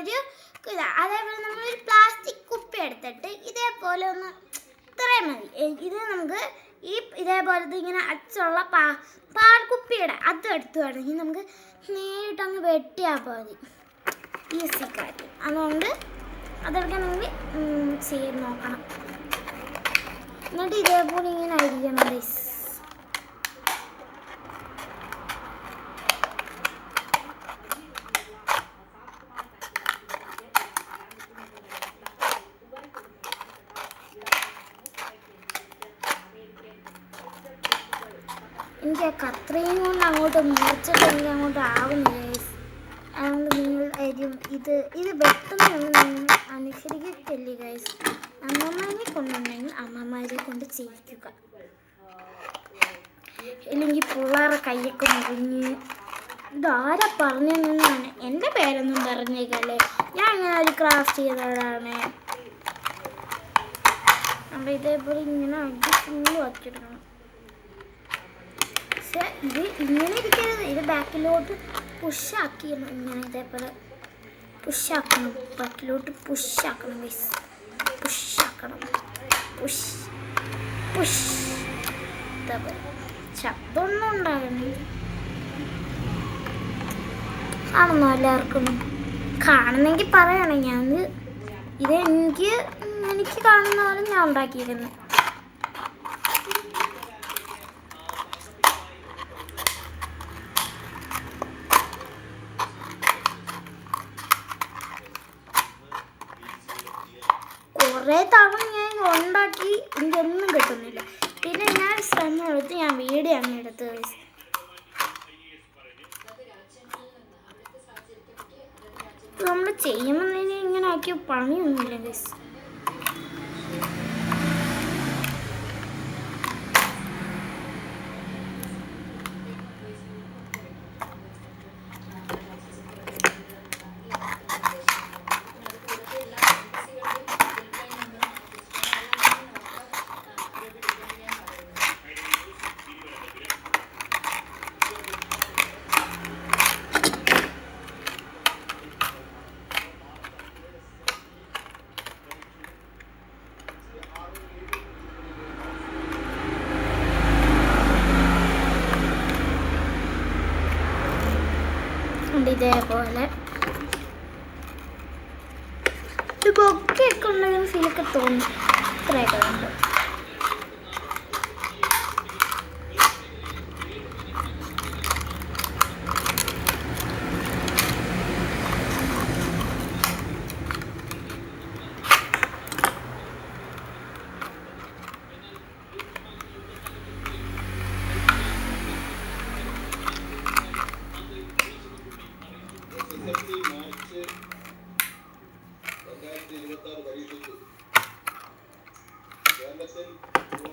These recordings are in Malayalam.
ഒരു അതേപോലെ നമ്മളൊരു പ്ലാസ്റ്റിക് കുപ്പി എടുത്തിട്ട് ഇതേപോലെ ഒന്ന് ഇത്രയും മതി. ഇത് നമുക്ക് ഇതേപോലത്തെ ഇങ്ങനെ അച്ചുള്ള പാൽക്കുപ്പിയുടെ അത് എടുത്തു വേണമെങ്കിൽ നമുക്ക് നേരിട്ടങ്ങ് വെട്ടിയാൽ മതി, ഈസി കാര്യം. അതുകൊണ്ട് അതൊക്കെ നമുക്ക് ചെയ്ത് നോക്കണം. എന്നിട്ട് ഇതേപോലെ ഇങ്ങനെ അരിയണം ഗൈസ്. എനിക്ക് ആ കത്രയും കൊണ്ട് അങ്ങോട്ട് മുറിച്ചിട്ട് എനിക്ക് അങ്ങോട്ട് ആവുന്നില്ല ഗൈസ്. അതുകൊണ്ട് നിങ്ങൾ ഇത് വെട്ടുന്നതൊന്നും നിങ്ങൾ അനുസരിക്കത്തില്ലേ ഗൈസ്. അമ്മമാരെ കൊണ്ടുണ്ടെങ്കിൽ അമ്മമാരെ കൊണ്ട് ചെയ്യിക്കുക, ഇല്ലെങ്കിൽ പിള്ളേരെ കയ്യൊക്കെ മുറിഞ്ഞ്. ഇതാരാ പറഞ്ഞതെന്നാണ്, എൻ്റെ പേരൊന്നും പറഞ്ഞേക്കല്ലേ, ഞാൻ ഇങ്ങനെ ഒരു ക്രാഫ്റ്റ് ചെയ്തതാണ്. അപ്പോൾ ഇതേപോലെ ഇങ്ങനെ അടി ഫുള്ള് വച്ചിടണം. പക്ഷെ ഇത് ഇങ്ങനെ ഇരിക്കരുത്, ഇത് ബാക്കിലോട്ട് പുഷാക്കിയണം. ഇങ്ങനെ ഇതേപോലെ പുഷാക്കണം, ബാക്കിലോട്ട് പുഷാക്കണം ഗൈസ്, പുഷാക്കണം, പുഷ് പുഷ്. ഇതേപോലെ ശബ്ദമൊന്നും ഉണ്ടാകണം ആണെന്നോ എല്ലാവർക്കും കാണുന്നെങ്കിൽ പറയണേ. ഇത് എനിക്ക് കാണുന്ന പോലെ ഞാൻ ഉണ്ടാക്കിയിരിക്കുന്നത്. കുറേ തവണ ഞാൻ ഉണ്ടാക്കി, എനിക്കൊന്നും കിട്ടുന്നില്ല. പിന്നെ ഞാൻ ശ്രമം എടുത്ത് ഞാൻ വീഡിയോ ആണ് എടുത്തത്. നമ്മൾ ചെയ്യുമ്പോൾ ഇങ്ങനെ ആക്കിയ പണിയൊന്നുമില്ല ഗൈസ്. ഇതേപോലെ ബൊക്കെയൊക്കെ ഉണ്ടെങ്കിൽ ഫീലൊക്കെ തോന്നും. ഇത്രയൊക്കെ ഉണ്ട്.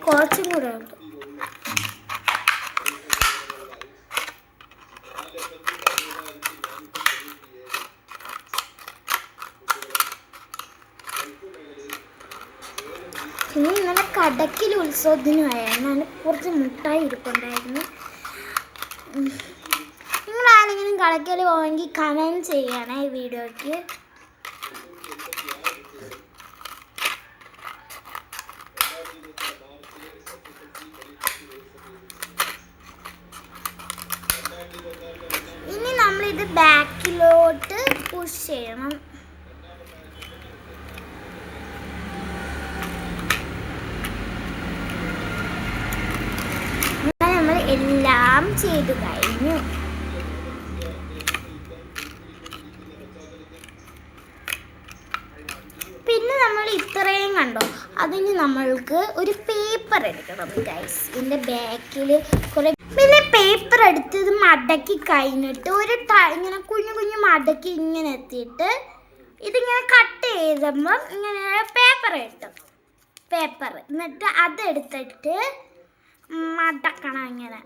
കുറച്ചും കൂടെ ഉണ്ട്. പിന്നെ ഇന്നലെ കടക്കിൽ ഉത്സവത്തിനുമായിരുന്നു, അതിന് കുറച്ച് മുട്ടായി ഇരിപ്പുണ്ടായിരുന്നു. നിങ്ങളാരെങ്കിലും കടക്കൽ പോയെങ്കിൽ കമൻറ്റ് ചെയ്യണേ ഈ വീഡിയോയ്ക്ക്. ഇനി നമ്മളിത് ബാക്കിലോട്ട് പുഷ് ചെയ്യണം. നമ്മൾ എല്ലാം ചെയ്തു കഴിഞ്ഞു. പിന്നെ നമ്മൾ ഇത്രയും കണ്ടോ, അതിന് നമ്മൾക്ക് ഒരു പേപ്പർ എടുക്കണം ഗൈസ്. ഇതിൻ്റെ ബാക്കിൽ കുറേ പിന്നെ പേപ്പർ എടുത്ത് ഇത് മടക്കി കഴിഞ്ഞിട്ട് ഇങ്ങനെ കുഞ്ഞു കുഞ്ഞു മടക്കി ഇങ്ങനെ എത്തിയിട്ട് ഇതിങ്ങനെ കട്ട് ചെയ്തപ്പം ഇങ്ങനെ പേപ്പർ കിട്ടും. പേപ്പർ എന്നിട്ട് അതെടുത്തിട്ട് മടക്കണം ഇങ്ങനെ.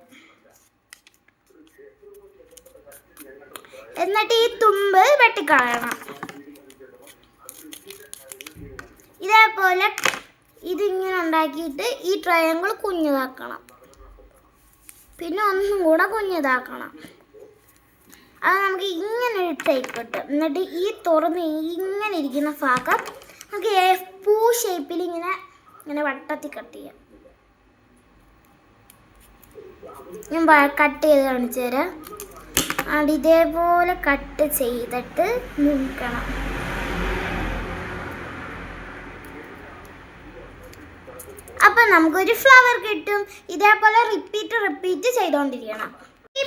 എന്നിട്ട് ഈ തുമ്പ് വെട്ടിക്കളയണം. ഇതേപോലെ ഇതിങ്ങനെ ഉണ്ടാക്കിയിട്ട് ഈ ട്രയാങ്കിൾ കുഞ്ഞിതാക്കണം. പിന്നെ ഒന്നും കൂടെ കുഞ്ഞിതാക്കണം. അത് നമുക്ക് ഇങ്ങനെ ഇട്ടേക്കിട്ട് എന്നിട്ട് ഈ തുറന്ന് ഇങ്ങനെ ഇരിക്കുന്ന ഭാഗം നമുക്ക് പൂ ഷേപ്പിൽ ഇങ്ങനെ ഇങ്ങനെ വട്ടത്തിൽ കട്ട് ചെയ്യാം. ഞാൻ കട്ട് ചെയ്ത് കാണിച്ചു തരാം. അത് ഇതേപോലെ കട്ട് ചെയ്തിട്ട് നിൽക്കണം. അപ്പം നമുക്കൊരു ഫ്ലവർ കിട്ടും. ഇതേപോലെ റിപ്പീറ്റ് ചെയ്തുകൊണ്ടിരിക്കണം. ഈ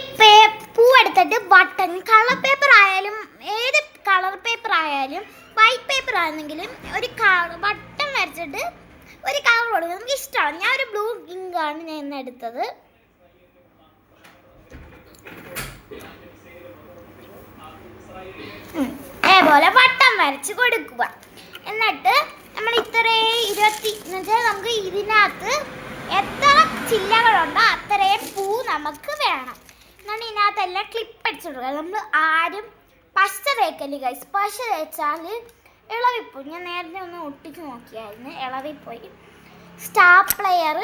പൂ എടുത്തിട്ട് ബട്ടൺ കളർ പേപ്പർ ആയാലും ഏത് കളർ പേപ്പർ ആയാലും വൈറ്റ് പേപ്പർ ആണെങ്കിലും ഒരു ബട്ടൺ വരച്ചിട്ട് ഒരു കളർ കൊടുക്കും. നമുക്ക് ഇഷ്ടമാണ്. ഞാൻ ഒരു ബ്ലൂ ഇങ്കാണ് ഞാൻ ഇന്ന് എടുത്തത്. അതേപോലെ വട്ടം വരച്ച് കൊടുക്കുക. എന്നിട്ട് നമ്മൾ നമുക്ക് ഇതിനകത്ത് എത്ര ചില്ലകളുണ്ടോ അത്രയും പൂ നമുക്ക് വേണം. എന്നാണ് ഇതിനകത്തെല്ലാം ക്ലിപ്പ് അടിച്ചു കൊടുക്കുക. നമ്മൾ ആരും പശ തേക്കല് ഗൈസ്. പശ തേച്ചാൽ ഇളവിപ്പോയി. ഞാൻ നേരത്തെ ഒന്ന് ഒട്ടിച്ച് നോക്കിയായിരുന്നു, ഇളവിപ്പോയി. സ്റ്റാപ്ലെയർ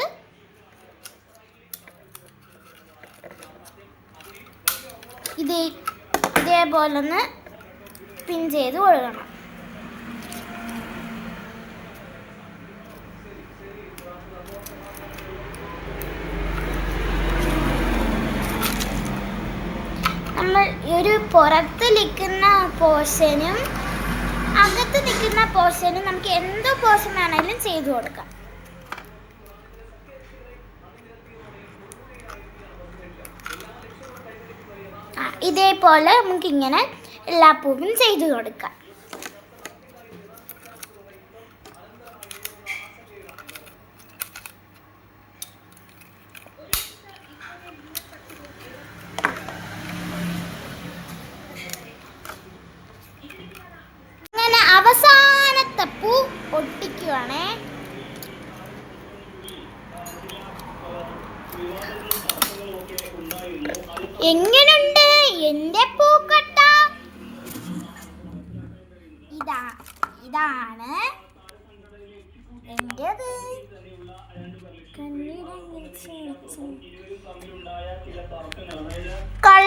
ഇതേപോലെ ഒന്ന് പിൻ ചെയ്ത് കൊടുക്കണം. നമ്മൾ ഒരു പുറത്ത് നിൽക്കുന്ന പോർഷനും അകത്ത് നിൽക്കുന്ന പോർഷനും നമുക്ക് എന്ത് പോർഷൻ വേണമെങ്കിലും ചെയ്തു കൊടുക്കാം. ഇതേപോലെ നമുക്കിങ്ങനെ എല്ലാ പൂവും ചെയ്തു കൊടുക്കാം. അങ്ങനെ അവസാനത്തെ പൂ ഒട്ടിക്കുവാണേ. എങ്ങനുണ്ട് എന്റെ പൂക്കട്ട? ഇതാണ് എന്റേത്. കളർ